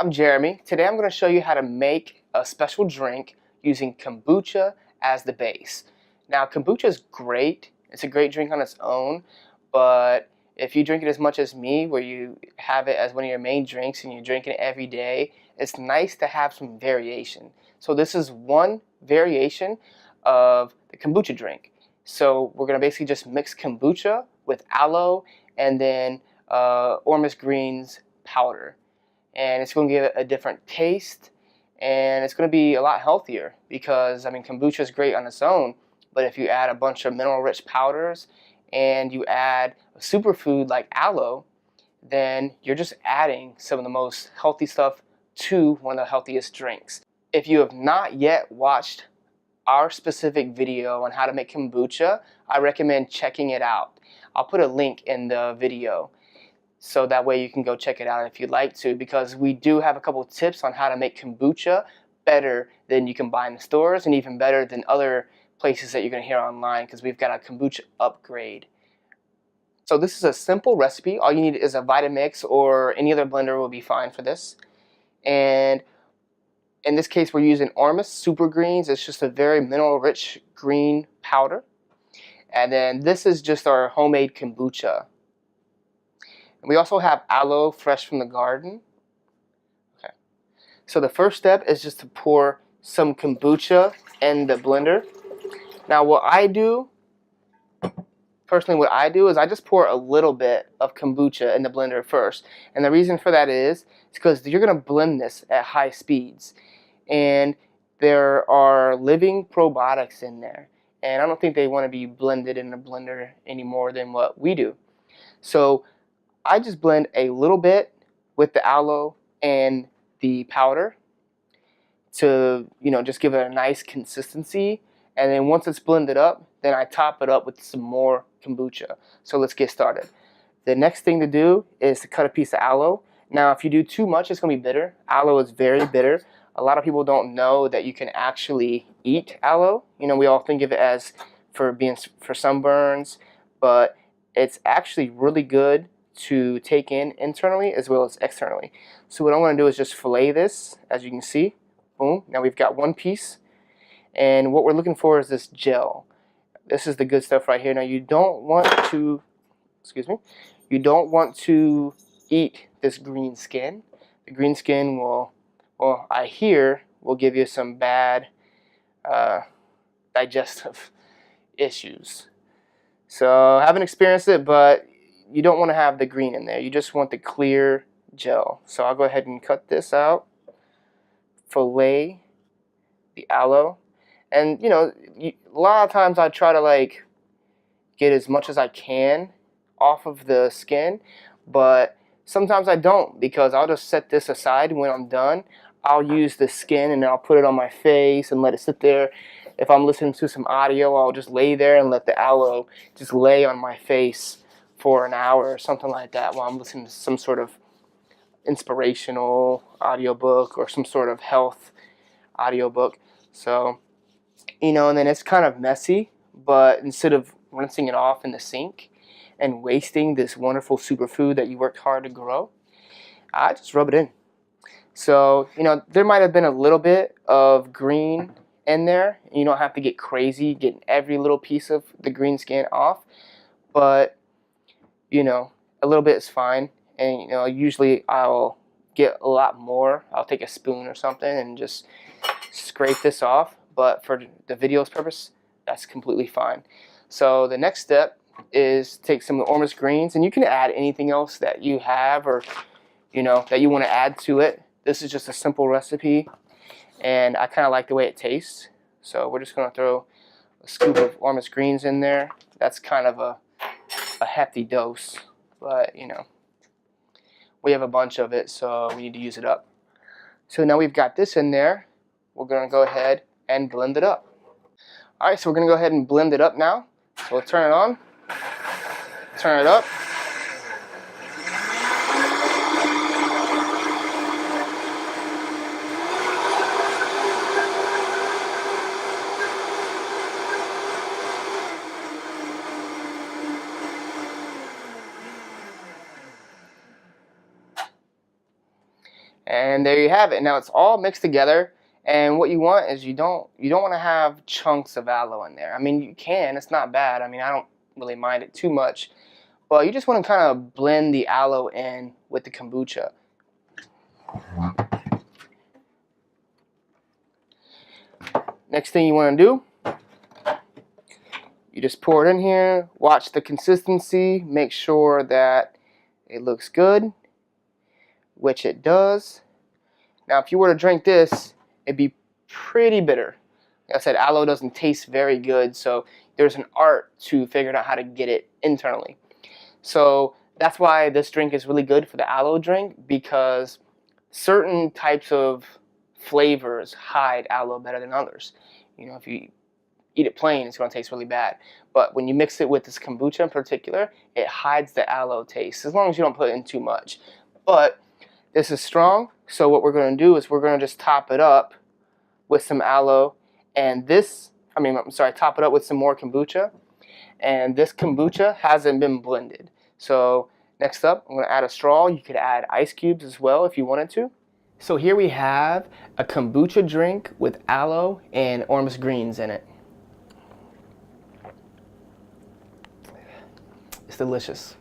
I'm Jeremy. Today I'm going to show you how to make a special drink using kombucha as the base. Now kombucha is great. It's a great drink on its own, but if you drink it as much as me, where you have it as one of your main drinks and you're drinking it every day, it's nice to have some variation. So this is one variation of the kombucha drink. So we're going to basically just mix kombucha with aloe and then ormus greens powder. And it's going to give it a different taste, and it's going to be a lot healthier because, I mean, kombucha is great on its own, but if you add a bunch of mineral-rich powders and you add a superfood like aloe, then you're just adding some of the most healthy stuff to one of the healthiest drinks. If you have not yet watched our specific video on how to make kombucha, I recommend checking it out. I'll put a link in the video, so that way you can go check it out if you'd like to, because we do have a couple of tips on how to make kombucha better than you can buy in the stores and even better than other places that you're going to hear online, because we've got a kombucha upgrade. So this is a simple recipe. All you need is a Vitamix, or any other blender will be fine for this. And in this case we're using ORMUS Supergreens. It's just a very mineral-rich green powder. And then this is just our homemade kombucha. We also have aloe fresh from the garden. Okay. So the first step is just to pour some kombucha in the blender. Now what I do, personally what I do is I just pour a little bit of kombucha in the blender first. And the reason for that is because you're going to blend this at high speeds. And there are living probiotics in there. And I don't think they want to be blended in a blender any more than what we do. So I just blend a little bit with the aloe and the powder to, just give it a nice consistency. And then once it's blended up, then I top it up with some more kombucha. So let's get started. The next thing to do is to cut a piece of aloe. Now if you do too much, it's going to be bitter. Aloe is very bitter. A lot of people don't know that you can actually eat aloe. We all think of it as for sunburns, but it's actually really good to take in internally as well as externally. So what I'm going to do is just fillet this, as you can see. Boom. Now we've got one piece, and what we're looking for is this gel. This is the good stuff right here. Now you don't want to, you don't want to eat this green skin. The green skin will, well, I hear, will give you some bad digestive issues. So I haven't experienced it, but you don't want to have the green in there. You just want the clear gel. So I'll go ahead and cut this out, fillet the aloe, and a lot of times I try to get as much as I can off of the skin, but sometimes I don't, because I'll just set this aside. When I'm done, I'll use the skin and I'll put it on my face and let it sit there. If I'm listening to some audio, I'll just lay there and let the aloe just lay on my face for an hour or something like that while I'm listening to some sort of inspirational audiobook or some sort of health audiobook. So, and then it's kind of messy, but instead of rinsing it off in the sink and wasting this wonderful superfood that you worked hard to grow, I just rub it in. So, there might have been a little bit of green in there. You don't have to get crazy getting every little piece of the green skin off, but a little bit is fine. And usually I'll get a lot more. I'll take a spoon or something and just scrape this off, but for the video's purpose, that's completely fine. So the next step is take some of the ormus greens, and you can add anything else that you have or that you want to add to it. This is just a simple recipe, and I kind of like the way it tastes, so we're just going to throw a scoop of ormus greens in there. That's kind of a hefty dose, but we have a bunch of it, so we need to use it up. So now we've got this in there, we're going to go ahead and blend it up. Alright, so we're going to go ahead and blend it up now. So we'll turn it on, turn it up. And And there you have it. Now it's all mixed together. And what you want is you don't want to have chunks of aloe in there. I mean, you can. It's not bad. I mean, I don't really mind it too much. But you just want to kind of blend the aloe in with the kombucha. Next thing you want to do, you just pour it in here. Watch the consistency. Make sure that it looks good, which it does. Now, if you were to drink this, it'd be pretty bitter. Like I said, aloe doesn't taste very good, so there's an art to figuring out how to get it internally. So that's why this drink is really good for the aloe drink, because certain types of flavors hide aloe better than others. You know, if you eat it plain, it's going to taste really bad. But when you mix it with this kombucha in particular, it hides the aloe taste, as long as you don't put in too much. But this is strong, so what we're going to do is we're going to just top it up with some aloe, and top it up with some more kombucha. And this kombucha hasn't been blended. So next up, I'm going to add a straw. You could add ice cubes as well if you wanted to. So here we have a kombucha drink with aloe and ormus greens in it. It's delicious.